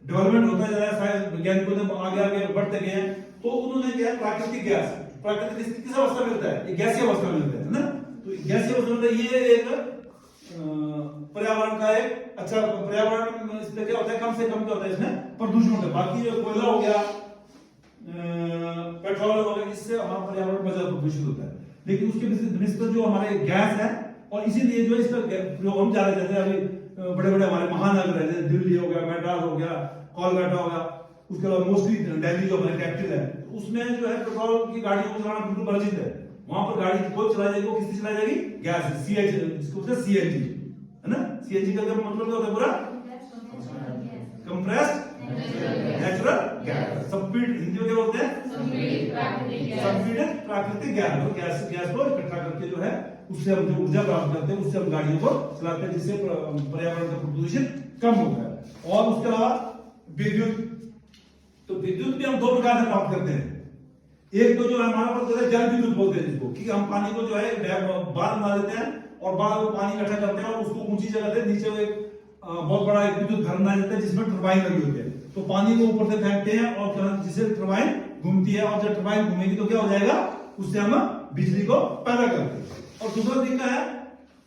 डेवलपमेंट होता जा रहा है, वैज्ञानिकों ने आगे बढ़ते गए हैं, तो उन्होंने क्या प्राकृतिक गैस, प्राकृतिक किस अवस्था में मिलता है, ये गैसीय अवस्था में मिलता है ना। तो गैसीय अवस्था में ये एक पर्यावरण का एक अच्छा पर्यावरण, इसमें क्या होता है, कम से कम क्या होता है, इसमें प्रदूषण होता है। बाकी जो कोयला हो गया, पेट्रोल हो गया, इससे हमारा पर्यावरण बहुत ज्यादा प्रदूषित होता है। लेकिन उसके निस्बत जो हमारे गैस है, और इसीलिए जो इसका प्रयोग हम जा रहे थे, अभी बड़े बड़े हमारे महानगर है, जैसे दिल्ली हो गया, मैड्रास हो गया, कोलकाता हो गया, उसके बाद मोस्टली दिल्ली जो हमारी कैपिटल है, उसमें जो है पेट्रोल की गाड़ियों को चलाना बिल्कुल वर्जित है। वहां पर गाड़ी कोई चलाई जाएगी, वो किससे चलाई जाएगी, गैस, सीएनजी, है ना। सीएनजी का मतलब क्या होता है, पूरा कंप्रेस्ड नेचुरल गैस, सब्सिड, हिंदी में क्या बोलते हैं, संपीड़ित प्राकृतिक गैस। गैस को इकट्ठा करके जो है उससे हम जो ऊर्जा प्राप्त करते हैं, उससे हम गाड़ियों को चलाते हैं, जिससे पर्यावरण का प्रदूषण कम होता है। और उसके अलावा विद्युत, तो विद्युत भी हम दो प्रकार से प्राप्त करते हैं। एक तो जो है हमारा पास जल विद्युत बोलते हैं जिसको, कि हम पानी को जो है बांध बना देते हैं, और बाद में पानी इकट्ठा करते हैं, और उसको ऊंची जगह से नीचे एक बहुत बड़ा एक विद्युत घर बना देते हैं, जिसमें टरबाइन लगी होती है। तो पानी को ऊपर से फेंकते हैं और करंट जिससे टरबाइन घूमती है, और जब टरबाइन घूमेगी तो क्या हो जाएगा, उससे हम बिजली को पैदा करते हैं। और दूसरा तरीका है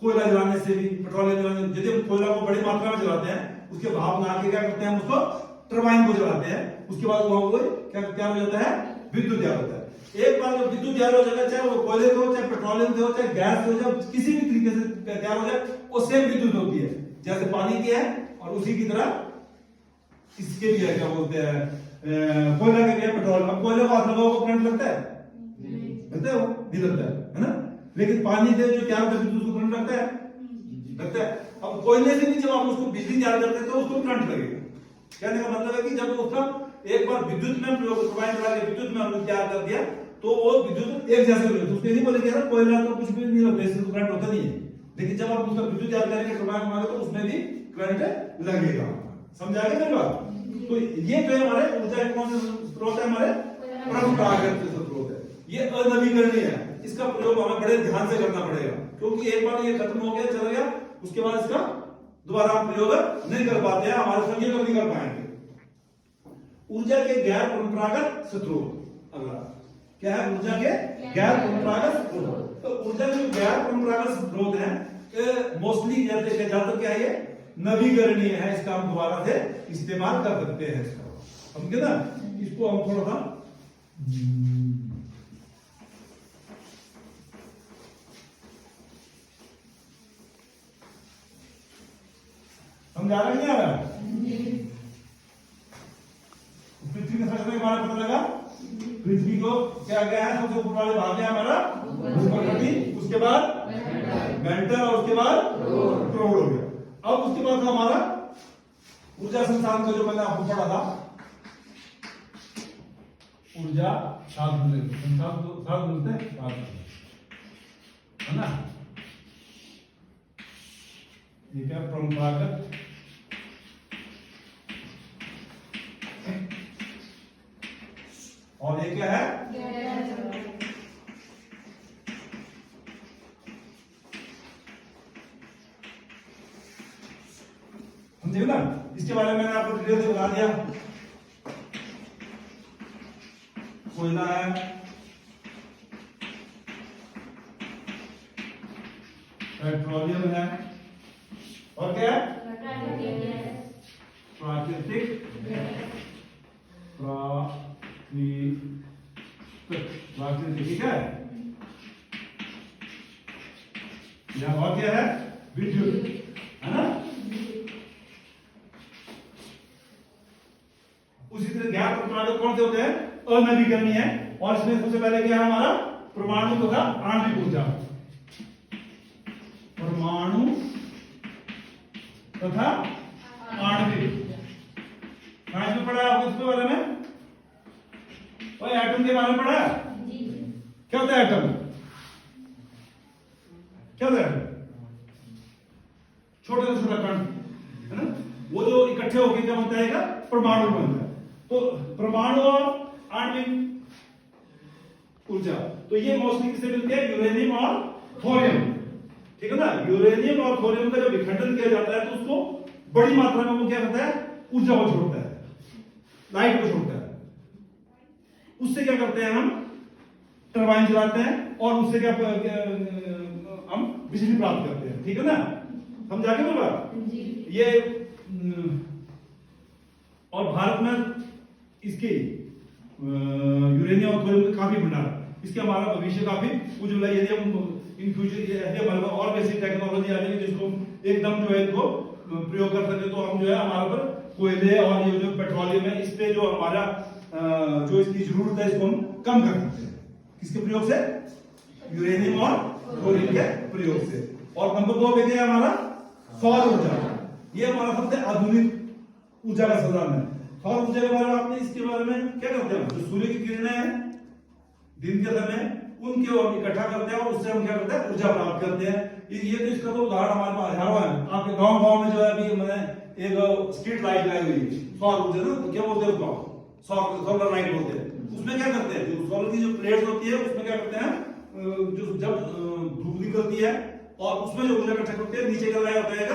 कोयला जलाने से भी, पेट्रोलियम जलाने से। यदि कोयला को बड़ी मात्रा में जलाते हैं, उसके भाप बना के क्या करते हैं, उसको टरबाइन को जलाते हैं, उसके बाद वहां को क्या तैयार हो जाता है, विद्युत तैयार होता है। एक बार जब विद्युत तैयार हो जाएगा, चाहे वो कोयले से हो, चाहे पेट्रोलियम से हो, चाहे गैस से हो, चाहे किसी भी तरीके से तैयार हो जाए, वो सेम विद्युत होती है जैसे पानी की है। और उसी की तरह इसके भी है, क्या बोलते हैं, कोयला के भी है, पेट्रोल। अब कोयले को हाथ लगाओ को करंट लगता है, लगता है, वो भी लगता है ना। लेकिन पानी से जो तैयार करते हैं उसको करंट लगता है, लगता है। अब कोयले से भी जब आप उसको बिजली तैयार करते हैं तो उसको करंट लगेगा। कहने का मतलब है कि जब उसका एक बार विद्युत में प्रयोग, टरबाइन चला के विद्युत में हमने तैयार कर दिया, तो वो विद्युत एक जैसे हो जाए। उसके नहीं बोलेंगे यार कोयला तो कुछ भी नहीं लगता, इससे तो करंट होता नहीं है। लेकिन जब आप उसका विद्युत तैयार करेंगे, टरबाइन बनाएंगे, तो उसमें भी करंट लगेगा। समझ आ गया मेरी बात? तो ये जो है हमारे ऊर्जा के कौन से स्रोत है, हमारे परंपरागत स्रोत है। ये अनवीकरणीय है, इसका प्रयोग हमें बड़े ध्यान से करना पड़ेगा, क्योंकि एक बार ये खत्म हो गया, चला गया, उसके बाद इसका दोबारा हम प्रयोग नहीं कर पाते हैं, हमारे संग नहीं कर पाएंगे। ऊर्जा के गैर परंपरागत स्रोत, अगला क्या है, ऊर्जा के गैर परंपरागत स्रोत। तो ऊर्जा के गैर परंपरागत स्रोत है मोस्टली ज्यादातर क्या है, ये नवीकरणीय है, इसका हम दोबारा से इस्तेमाल कर सकते हैं इसका, समझे ना। इसको हम थोड़ा सा समझा रहे नहीं आ रहा, पृथ्वी के संरचना के बारे में पता लगा। पृथ्वी को क्या गया है, सबसे ऊपर वाले भाग है हमारा भूप्रकृति, उसके बाद मेंटल, और उसके बाद क्रोड हो गया। अब उसके बाद हमारा ऊर्जा संसाधन का जो मैंने आपको पढ़ा था, ऊर्जा साधन संसाधन है ना, ये क्या परंपरागत और ये क्या है, समझे ना। इसके बारे में मैंने आपको डिटेल से बता दिया। कोयला है, पेट्रोलियम है, और क्या है, प्राकृतिक प्राकृतिक, ठीक है। यहां और क्या है, विद्युत, है ना। उसी तरह गैर परंपरागत कौन से होते हैं, अनवीकरणीय है। और इसमें सबसे पहले क्या है हमारा, परमाणु तथा आणविक ऊर्जा, परमाणु तथा आणविक। साइंस में पढ़ा है आपको इसके बारे में, और एटम के बारे में पढ़ा है। क्या होता है एटम, क्या होता है, छोटे से छोटा कण, है ना, वो जो इकट्ठे होकर क्या बनता है, परमाणु बनता है। तो परमाणु और आणविक ऊर्जा, तो ये मोस्टली किससे मिलती है, यूरेनियम और थोरियम, ठीक है ना। यूरेनियम और थोरियम का जब विखंडन किया जाता है, तो उसको बड़ी मात्रा में वो क्या करता है, ऊर्जा को छोड़ता है, लाइट को छोड़ता है। उससे क्या करते हैं, हम टरबाइन चलाते हैं, और उससे क्या हम बिजली प्राप्त करते हैं, ठीक है ना। समझा के बोला ये। और भारत में इसके यूरेनियम और थोरियम का काफी भंडार, इसके हमारा भविष्य काफी उज्जवल है। यदि हम इन फ्यूचर हमारे और वैसी टेक्नोलॉजी आ जाएगी जिसको एकदम जो है इनको प्रयोग कर सके, तो हम जो है हमारे पर कोयले और ये जो पेट्रोलियम है, इस पे जो हमारा जो इसकी जरूरत है, इसको हम कम कर सकते हैं। किसके प्रयोग से, यूरेनियम और थोरियम के प्रयोग से। और नंबर 2 पे क्या है हमारा, सौर ऊर्जा। ये हमारा सबसे आधुनिक ऊर्जा का साधन है। सौर ऊर्जा के बारे में आपने, इसके बारे में क्या करते हैं, जो सूर्य की किरणें हैं दिन के समय, उनके हम इकट्ठा करते हैं, और उससे हम क्या करते हैं, ऊर्जा प्राप्त करते हैं। ये तो इसका तो उदाहरण हमारे पास हजारों है। आपके गांव में जो है अभी मैंने एक स्ट्रीट लाइट लगाई हुई है, सौर ऊर्जा ना, तो क्या बोलते हैं उसको, सोलर लाइट बोलते हैं। उसमें क्या करते हैं, जो सोलर की जो प्लेट्स होती है, उसमें क्या करते हैं, जो जब धूप निकलती है और उसमें जो ऊर्जा इकट्ठा करते हैं, नीचे क्या लगाया होता है,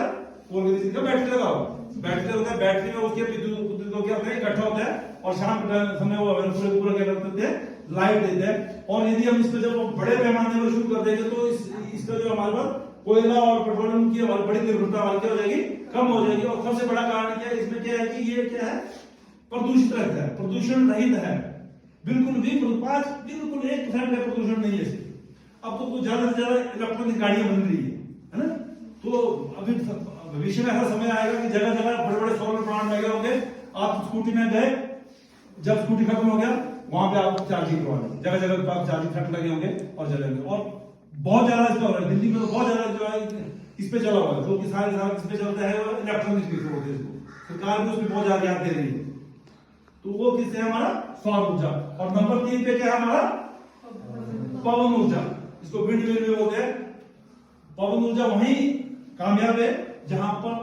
बैटरी लगाओ, बैटरी होता है, बैटरी में उसके विद्युत तो क्या होता है, इकट्ठा होता है और शाम के समय वो पूरा क्या करते हैं, लाइट देते हैं। और यदि हम इस पर जब बड़े पैमाने में शुरू कर देंगे तो इसका जो हमारे पास कोयला और पेट्रोलियम की हमारी बड़ी निर्भरता हमारी क्या हो जाएगी, कम हो जाएगी। और सबसे बड़ा कारण क्या है इसमें, क्या है कि ये क्या है, प्रदूषित रहता है, प्रदूषण रहित है, बिल्कुल भी बिल्कुल 1% का प्रदूषण नहीं है इसमें। अब तो कुछ ज्यादा से ज्यादा इलेक्ट्रॉनिक गाड़ियां बन रही है ना, तो अभी भविष्य में ऐसा समय आएगा कि जगह जगह बड़े बड़े सोलर प्लांट लगे होंगे। आप स्कूटी में गए, जब स्कूटी खत्म हो गया वहां पे आप चार्जिंग करवा लें, जगह जगह आप चार्जिंग ट्रक लगे होंगे और जलेंगे। और बहुत ज्यादा इसका हो रहा है, दिल्ली में तो बहुत ज्यादा जो है इस पे चला हुआ है, जो कि सारे इस पे चलता है इलेक्ट्रॉनिक व्हीकल होते हैं, इसको सरकार भी उसमें बहुत ज्यादा ध्यान दे रही है। तो वो किससे है, हमारा सौर ऊर्जा। और नंबर 3 पे क्या है हमारा, पवन ऊर्जा, इसको विंड मिल भी बोलते हैं। पवन ऊर्जा वहीं कामयाब है जहां पर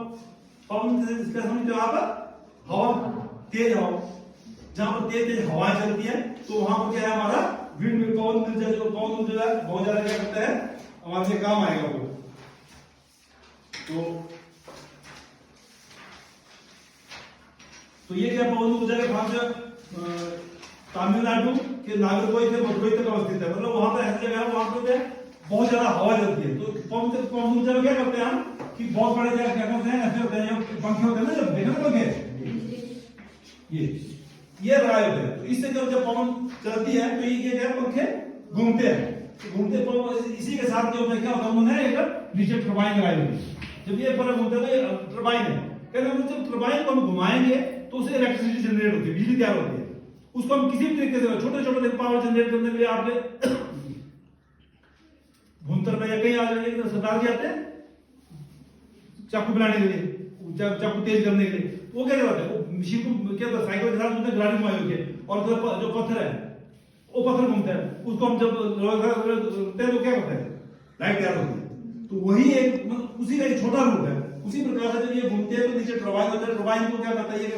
पवन इसका समझ आप हवा, तेज हवा, जहां पर तेज हवाएं चलती है तो वहां पर क्या है हमारा विंड मिल, पवन ऊर्जा। जो पवन ऊर्जा बहुत ज्यादा क्या करता है, हमारे काम आएगा वो। तो ये क्या पवन ऊर्जा के भाग तमिलनाडु के नागरकोइल के मदुरई तक अवस्थित है, मतलब वहां पर ऐसी जगह है वहां पे बहुत ज्यादा हवा चलती है। तो पवन ऊर्जा में क्या करते हैं हम कि बहुत बड़े क्या कहते हैं, ऐसे होते हैं पंखे होते हैं ना, जब देखो ना पंखे, ये लगाए होते हैं। तो इससे जब पवन चलती है तो ये क्या पंखे घूमते हैं, घूमते इसी के साथ जो क्या होता है, उन्होंने एक नीचे टरबाइन लगाई हुई है। जब ये पर घूमते हैं तो टरबाइन है, कहते हैं जब टरबाइन को हम घुमाएंगे तो उससे इलेक्ट्रिसिटी जनरेट होती है, बिजली तैयार होती है। उसको हम किसी भी तरीके से छोटे छोटे पावर जनरेट करने के लिए आपके भूंतर में या कहीं आ जाएंगे तो सरकार के आते हैं चाकू बनाने के लिए, चाकू तेज करने के लिए। वो क्या करते हैं, वो मशीन को क्या होता है, साइकिल के साथ उसमें ग्राइंड घुमाए होके, और जो पत्थर है वो पत्थर घूमता है, उसको हम जब करते हैं तो क्या होता है, लाइट तैयार होती है। तो वही एक उसी का एक छोटा रूप है। उसी प्रकार से जब ये घूमते हैं तो नीचे टरबाइन होता है, टरबाइन को क्या करता है, ये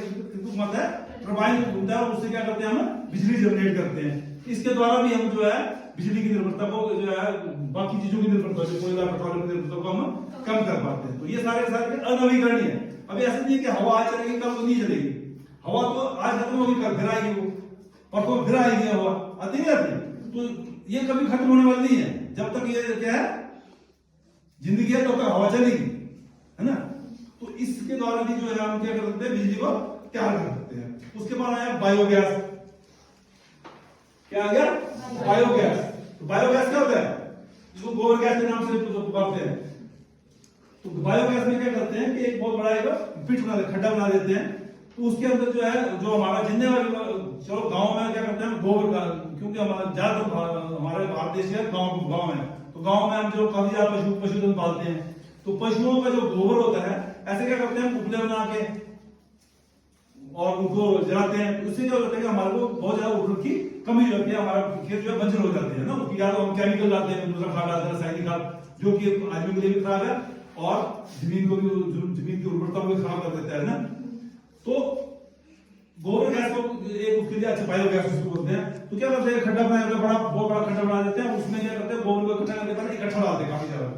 घूमता है, टरबाइन घूमता है और उससे क्या करते हैं, हम बिजली जनरेट करते हैं। इसके द्वारा भी हम जो है बिजली की निर्भरता को जो है बाकी चीजों की निर्भरता, जो कोयला पेट्रोलियम की निर्भरता को हम कम कर पाते हैं। तो ये सारे अनवीकरणीय है। अभी ऐसा नहीं है कि हवा आज चलेगी कल तो नहीं चलेगी, हवा तो आज खत्म होगी कल फिर आएगी, वो परसों फिर आएगी हवा, आती नहीं आती। तो ये कभी खत्म होने वाली नहीं है, जब तक ये क्या है जिंदगी है तब तक हवा चलेगी, है ना। तो इसके द्वारा भी जो है हम क्या कर सकते हैं, बिजली को तैयार कर सकते हैं। उसके बाद आया बायोगैस। क्या आ गया, बायोगैस। तो बायोगैस क्या होता है, जिसको गोबर गैस के नाम से पुकारते हैं। तो बायोगैस में क्या करते हैं कि एक बहुत बड़ा एक पिट बना देते, खड्डा बना देते हैं। तो उसके अंदर जो है, जो हमारा जितने चलो गांव में क्या करते हैं गोबर का, क्योंकि हमारा ज्यादातर हमारे भारत देश है गांव में, तो गांव में हम जो काफी ज्यादा पशुधन पालते हैं, तो पशुओं का जो गोबर होता है, ऐसे क्या करते हैं उपले बना के और उनको जलाते हैं। उससे क्या होता है कि हमारे को बहुत ज्यादा ऊर्जा की कमी हो जाती है, हमारा खेत जो है बंजर हो जाते हैं ना। उसकी या तो हम केमिकल डालते हैं, दूसरा खाद डालते हैं, रासायनिक खाद, जो कि आदमी के लिए भी खराब है और जमीन को भी, जमीन की उर्वरता को भी खराब कर देता है ना। तो गोबर गैस को एक उसके लिए अच्छा बायोगैस उसको बोलते हैं। तो क्या करते हैं, खड्डा बनाया बड़ा बहुत बड़ा खड्डा बना देते हैं, उसमें क्या करते हैं गोबर को इकट्ठा करके इकट्ठा डालते हैं काफी ज्यादा।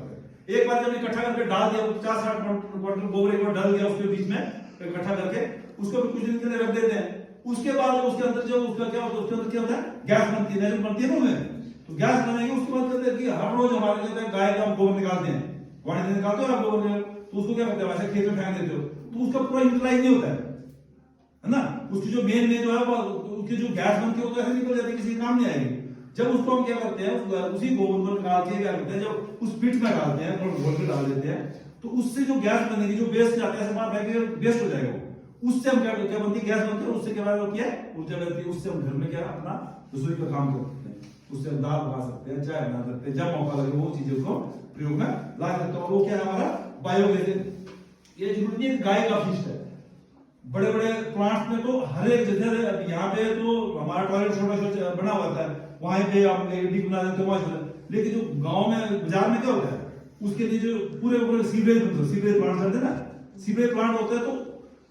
एक बार जब इकट्ठा करके डाल दिया, 50-60 क्वार्टर गोबर एक बार डाल दिया उसके बीच में इकट्ठा करके, उसको कुछ दिन के लिए रख देते हैं। उसके बाद उसके अंदर जो उसका क्या होता है, उसके अंदर क्या होता है, गैस बनती है, बनती है ना उसमें। तो गैस बनेगी, उसके बाद कहते हैं कि हर रोज हमारे जो है गाय का हम गोबर निकालते हैं, वाणी से निकालते हो आप गोबर, तो उसको क्या करते हैं, वैसे खेत में फेंक देते हो, तो उसका पूरा यूटिलाइज नहीं होता है ना। उसकी जो मेन जो है उसकी जो गैस बनती है वो तो ऐसे निकल जाती है, किसी काम नहीं आएगी। जब उसको हम क्या करते हैं, उसी गोबर को निकाल के क्या करते हैं, जब उस पिट में डालते हैं, थोड़ा घोल के डाल देते हैं, तो उससे जो गैस बनेगी, जो वेस्ट जाता है बाहर फेंक के वेस्ट हो जाएगा, उससे हम क्या बनती है, गैस बनती है। उससे क्या होती है, ऊर्जा बनती है। उससे हम घर में क्या अपना रसोई का काम कर सकते हैं, उससे हम दाल बना सकते हैं, चाय बना सकते हैं, जब मौका लगे वो चीजों को प्रयोग में ला सकते हैं। वो क्या है हमारा बायोगैस। ये जरूरी नहीं गाय का फिस्ट है, बड़े बड़े प्लांट्स में तो हर एक जगह, यहाँ पे तो हमारा टॉयलेट छोटा बना हुआ था, वहां पे हम डिप बना देते हैं, लेकिन जो गांव में बाजार में क्या होता है, उसके लिए जो पूरे सीवरेज प्लांट चलते हैं ना, सीवरेज प्लांट होता है। तो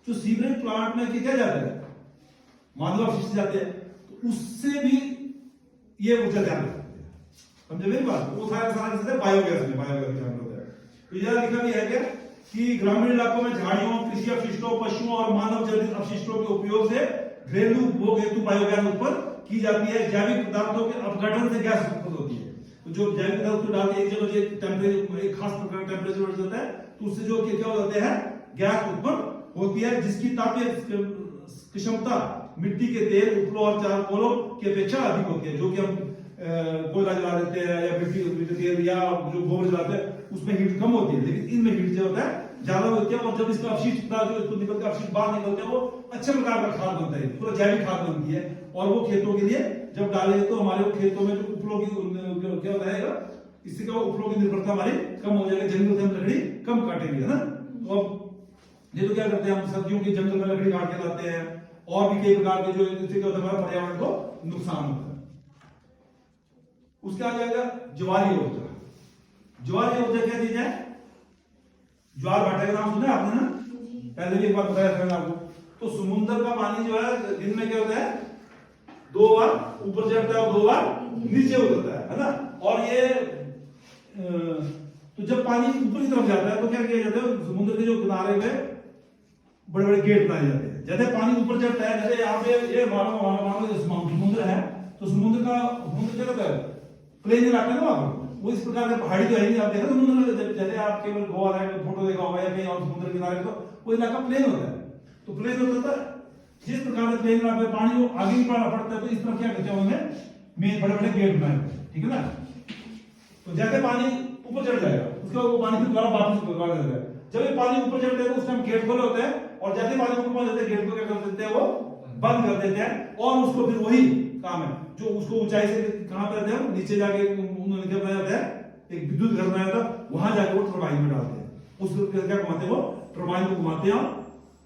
जो सीवरेज प्लांट में क्या जाता है, मानव अपशिष्ट जाते हैं, तो उससे भी ये ऊर्जा तैयार करते हैं। समझे मेरी बात। वो सारा बायोगैस में होता है। तो यह लिखा भी है क्या कि ग्रामीण इलाकों में झाड़ियों, कृषि अपशिष्टों, पशुओं और मानव जनित अपशिष्टों के उपयोग से घरेलू उपभोग हेतु बायोगैस उत्पन्न की जाती है। जैविक पदार्थों के अपघटन से गैस उत्पन्न होती है। तो जो जैविक पदार्थ को डाल के एक जगह टेम्परेचर, एक खास प्रकार का टेम्परेचर बढ़ जाता है, तो उससे जो क्या होते हैं, गैस उत्पन्न होती है, जिसकी तापीय क्षमता मिट्टी के तेल, उपलों और चारकोलों की अपेक्षा अधिक होती है। जो कि हम कोयला जला देते हैं या मिट्टी तेल या जो गोबर जलाते हैं, उसमें हीट कम होती है, लेकिन इनमें हीट जो होता है ज्यादा होती है। और जब इसका अपशिष्ट जो इसको निकलते हैं, अपशिष्ट बाहर निकलते हैं, वो अच्छे प्रकार का खाद बनता है, पूरा जैविक खाद बनती है। और वो खेतों के लिए जब डाले तो हमारे खेतों में जो उपलों की क्या होता है, इससे क्या उपलों की निर्भरता हमारी कम हो जाएगी, जंगल से हम लकड़ी कम काटेंगे, है ना। तो अब ये तो क्या करते हैं, हम सर्दियों के जंगल में लकड़ी काट के लाते हैं, और भी कई प्रकार के जो इससे क्या होता है, हमारे पर्यावरण को नुकसान होता है। उसके आ जाएगा ज्वारीय ऊर्जा। ज्वारीय ऊर्जा क्या चीज है? ज्वार भाटा का नाम सुना है आपने ना, पहले भी एक बार बताया था आपको। तो समुद्र का पानी जो है दिन में क्या होता है, 2 बार ऊपर चढ़ता है और 2 बार नीचे उतरता है ना। और ये तो जब पानी ऊपर की तरफ जाता है तो क्या किया जाता है, समुद्र के जो किनारे में बड़े बड़े गेट बनाए जाते हैं। जैसे पानी ऊपर चढ़ता है, जैसे यहाँ पे ये मानो समुद्र है, तो समुद्र क्या होता है, प्लेन इलाका है ना वहां, वो इस प्रकार के पहाड़ी तो है नहीं। आप देखा समुद्र, जैसे आप केवल गोवा है फोटो देखा होगा या कहीं और समुद्र किनारे, तो वो इलाका प्लेन होता है। तो प्लेन होता है, जिस प्रकार से प्लेन इलाका में पानी वो आगे बढ़ना पड़ता है, तो इस तरह क्या करते हैं, उन्होंने मेन बड़े बड़े गेट बनाए होते हैं, ठीक है ना। तो जैसे पानी ऊपर चढ़ जाएगा, उसके बाद वो पानी फिर दोबारा वापस करवा देता है। जब ये पानी ऊपर चढ़ते हैं तो उस टाइम गेट खोले होते हैं, और जैसे पानी ऊपर पहुंच जाते हैं, गेट को क्या कर देते हैं, वो बंद कर देते हैं। और उसको फिर वही काम है, जो उसको ऊंचाई से कहां पर रहते हैं, नीचे जाके उन्होंने क्या बनाया होता है, एक विद्युत घर बनाया होता है, वहां जाके वो टरबाइन में डालते हैं। उसको क्या घुमाते हैं, वो टरबाइन को घुमाते हैं और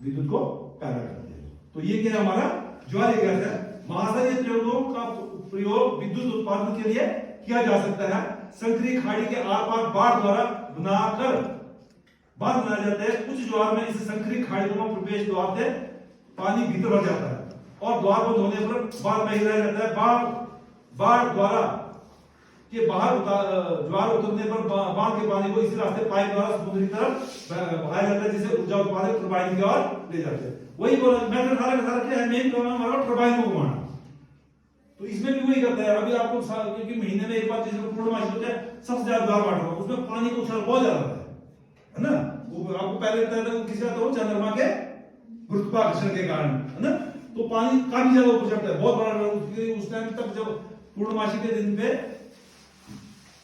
विद्युत को पैदा करते हैं। तो ये क्या है, हमारा ज्वारीय गैस है। महाशय, ये प्रयोगों का प्रयोग विद्युत उत्पादन के लिए किया जा सकता है। संकरी खाड़ी के आर पार बाढ़ द्वारा बांध बनाए जाते हैं। कुछ ज्वार में इस संकरी खाड़ी में प्रवेश द्वार से पानी भीतर भर जाता है, और द्वार बंद होने पर बाढ़ में ही रह जाता है। बाढ़ द्वारा के बाहर ज्वार उतरने पर बांध के पानी को इसी रास्ते पाइप द्वारा समुद्र की तरफ बहाया जाता है, जिसे ऊर्जा उत्पादक टरबाइन की ओर ले जाते हैं। वही बोला मैंने सारा क्या है, मेन काम हमारा टरबाइन को घुमाना। तो इसमें भी वही करता है। अभी आपको क्योंकि महीने में एक बार जिसमें पूर्णमासी होता है, सबसे ज्यादा ज्वार भाटा होता है, उसमें पानी का उछाल बहुत ज्यादा होता है ना। वो आपको पहले बताया था, किसी का तो चंद्रमा के गुरुत्वाकर्षण के कारण, है ना। तो पानी काफी ज्यादा ऊपर चढ़ता है, बहुत बड़ा। उस टाइम तक जब पूर्णमासी के दिन पे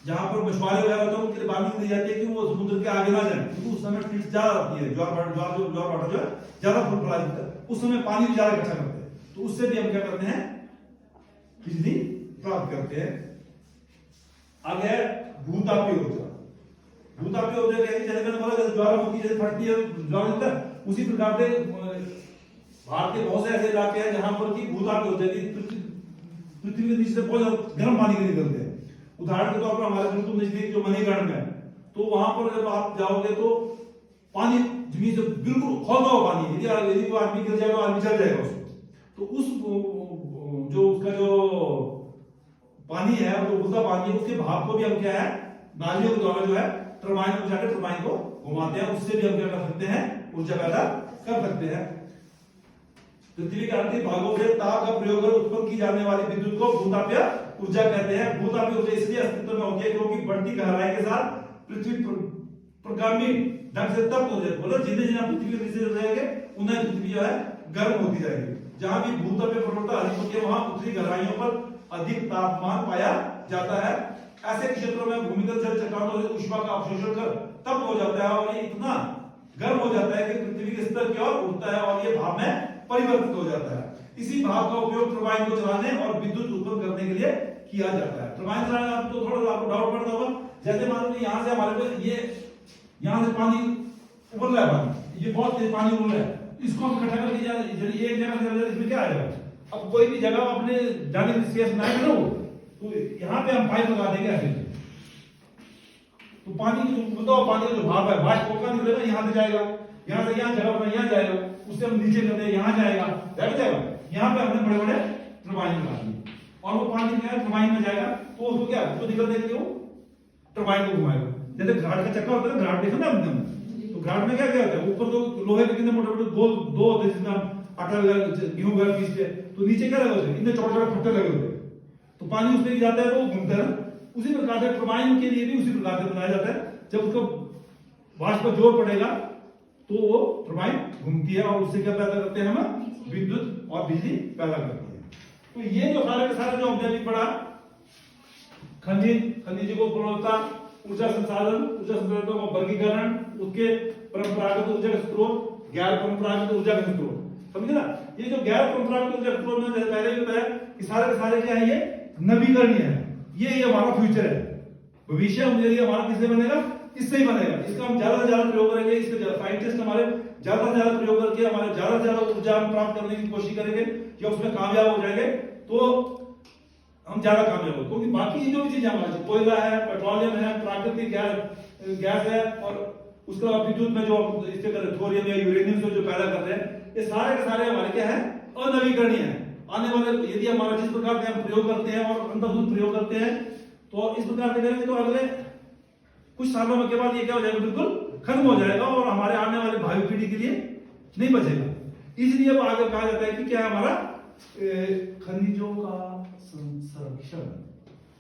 जहां पर मछुआरे वगैरह होते हैं, उनके लिए वार्निंग दी जाती है कि वो समुद्र के आगे ना जाए, क्योंकि उस समय टिट ज्यादा आती है, ज्वार भाटा जो है ज्यादा फुल फैला जाता है, उस समय पानी भी ज्यादा इकट्ठा करते हैं। तो उससे भी हम क्या करते हैं, बिजली प्राप्त करते हैं। आगे भूतापीय ऊर्जा। भूतापीय ऊर्जा क्या है, जैसे मैंने बोला, जैसे ज्वालामुखी जैसे फटती है ज्वाला, उसी प्रकार से भारत के बहुत से ऐसे इलाके हैं जहां पर की भूतापीय ऊर्जा की पृथ्वी के नीचे से बहुत गर्म पानी के निकलते हैं। उदाहरण के तौर पर हमारे बिल्कुल नजदीक जो मणिकर्ण है, तो वहां पर जब आप जाओगे तो पानी जमीन से बिल्कुल खौलता हुआ पानी, यदि वो आदमी गिर जाएगा तो आदमी जल जाएगा उसको। तो उस जो उसका जो पानी है, वो उबलता पानी है, उसके भाप को भी हम क्या है, नालियों के द्वारा जो है टरबाइन में जाकर टरबाइन को घुमाते हैं। उससे भी हम क्या कर सकते हैं, ऊर्जा पैदा कर सकते हैं। पृथ्वी के अंतिम भागों से ताप का प्रयोग कर उत्पन्न की जाने वाली विद्युत को भूतापीय ऊर्जा कहते हैं। भूतापीय ऊर्जा इसलिए अस्तित्व में होती है क्योंकि बढ़ती गहराई के साथ पृथ्वी प्रगामी ढंग से तप्त हो जाए। बोलो जितने जितना पृथ्वी के नीचे रहेंगे उन्हें पृथ्वी जो है गर्म होती जाएगी। जहां भी भूतापीय प्रवणता अधिक होती है, वहां उत्तरी गहराइयों पर अधिक तापमान पाया जाता है। ऐसे क्षेत्रों में भूमिगत जल चट्टानों से ऊष्मा का अवशोषण कर तप्त हो जाता है, और ये इतना गर्म हो जाता है कि पृथ्वी के स्तर की ओर उठता है, और ये भाप में परिवर्तित हो जाता है। इसी भाप का उपयोग टरबाइन को चलाने और विद्युत उत्पन्न करने के लिए किया जाता है। टरबाइन चलाने आप तो थोड़ा आपको डाउट पड़ता होगा, जैसे मान लो यहां से हमारे को ये यहां से पानी उबल रहा है, पानी ये बहुत तेज पानी उबल रहा है, इसको हम इकट्ठा करके ये एक जगह से इसमें क्या आएगा। अब कोई भी जगह अपने जाने की स्पेस बनाएंगे ना, तो यहाँ पे हम पाइप लगा देंगे ऐसे, तो पानी की जो उबलता हुआ पानी का जो भाप है, वाष्प होकर निकलेगा, यहाँ से जाएगा, यहाँ से यहाँ जगह बना, यहाँ जाएगा, उससे हम नीचे करते हैं, यहाँ जाएगा, बैठ जाएगा। यहाँ पे हमने बड़े बड़े टरबाइन लगा दिए, और वो पानी क्या है टरबाइन में जाएगा, तो उसको क्या उसको निकलने के लिए वो टरबाइन को घुमाएगा। जैसे घाट का चक्का होता है ना, घाट देखो ना हमने, तो तो घाट में क्या क्या होता है, ऊपर तो लोहे के कितने मोटे मोटे गोल दो होते हैं जिसमें हम आटा वगैरह गेहूं वगैरह पीसते हैं, तो नीचे क्या लगे होते हैं, इतने छोटे छोटे फट्टे लगे होते हैं, तो पानी उसमें जाता है तो वो घूमता है ना। उसी प्रकार से टरबाइन के लिए भी उसी प्रकार से बनाया जाता है, जब उसको वाष्प पर जोर पड़ेगा तो वो टरबाइन घूमती है और उससे क्या पैदा करते हैं हम, विद्युत और बिजली पैदा करती है। तो ये जो सारे के सारे जो हमने अभी पढ़ा, खनिज को गुणवत्ता, ऊर्जा संसाधन का वर्गीकरण, उसके परंपरागत ऊर्जा के स्रोत, गैर परंपरागत ऊर्जा के स्रोत, समझे ना। ये जो गैर परंपरागत ऊर्जा के स्रोत में पहले भी बताया कि सारे के सारे क्या है, ये नवीकरणीय है, ये हमारा फ्यूचर है, भविष्य हमारा किससे बनेगा, इससे ही बनेगा। इसका हम ज्यादा से ज्यादा प्रयोग करेंगे, इसके साइंटिस्ट हमारे ज्यादा से ज्यादा प्रयोग करके हमारे ज्यादा से ज्यादा ऊर्जा हम प्राप्त करने की कोशिश करेंगे, या उसमें कामयाब हो जाएंगे तो हम ज्यादा कामयाब हो। क्योंकि बाकी जो भी चीजें हमारे, कोयला है, पेट्रोलियम है, प्राकृतिक गैस है, और उसके बाद विद्युत में जो इससे थोरियम या यूरेनियम से जो पैदा करते हैं, ये सारे के सारे हमारे क्या है, अनवीकरणीय है। आने वाले यदि हमारा जिस प्रकार से हम प्रयोग करते हैं और अंधाधुंध प्रयोग करते हैं, तो इस प्रकार से करेंगे तो अगले कुछ सालों के बाद ये क्या हो जाएगा, बिल्कुल खत्म हो जाएगा और हमारे आने वाले भावी पीढ़ी के लिए नहीं बचेगा। इसलिए वो आगे कहा जाता है कि क्या हमारा खनिजों का संरक्षण,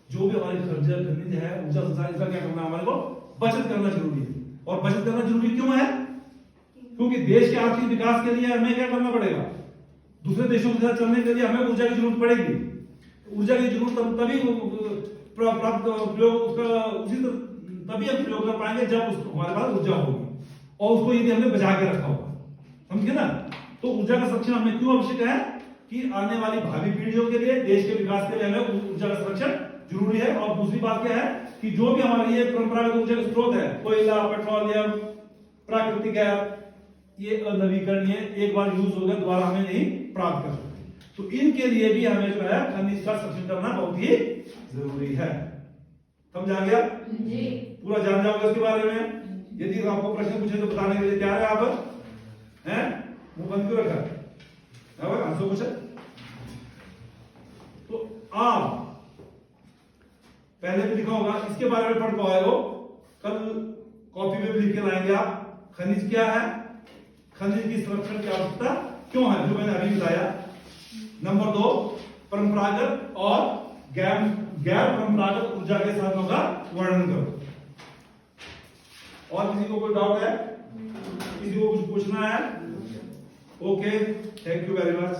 जो भी हमारे खनिज है, ऊर्जा संसाधन, इसका क्या करना है, हमारे को बचत करना जरूरी है। और बचत करना जरूरी क्यों है, क्योंकि देश के आर्थिक विकास के लिए हमें क्या करना पड़ेगा, दूसरे देशों के साथ चलने के लिए हमें ऊर्जा की जरूरत पड़ेगी। ऊर्जा की जरूरत तभी प्राप्त प्रयोग उसका उसी तभी हम प्रयोग कर पाएंगे जब हमारे पास ऊर्जा होगी, और उसको यदि हमने बचा के रखा होगा, समझे ना। तो ऊर्जा का संरक्षण हमें क्यों आवश्यक है, कि आने वाली भावी पीढ़ियों के लिए, देश के विकास के लिए हमें ऊर्जा का संरक्षण जरूरी है। और दूसरी बात क्या है कि जो भी हमारी ये परंपरागत ऊर्जा के स्रोत है, कोयला, पेट्रोलियम, प्राकृतिक गैस, ये अनवीकरणीय, एक बार यूज हो गया दोबारा हमें नहीं प्राप्त कर सकते। तो इनके लिए भी हमें जो है खनिज का संरक्षण करना बहुत ही जरूरी है। समझ आ गया जी? पूरा जान जाओगे इसके बारे में। यदि आपको प्रश्न पूछे तो बताने के लिए तैयार है आप? हैं? मुंह बंद क्यों रखा है? आंसर पूछे तो आप पहले भी लिखा होगा, इसके बारे में पढ़ पाए हो, कल कॉपी में भी लिख के लाएंगे आप। खनिज क्या है, खनिज की संरक्षण की आवश्यकता क्यों है, जो मैंने अभी बताया। नंबर 2, परंपरागत और गैर परंपरागत ऊर्जा के साधनों का वर्णन करो। और किसी को कोई डाउट है, किसी को कुछ पूछना है? Okay, thank you very much.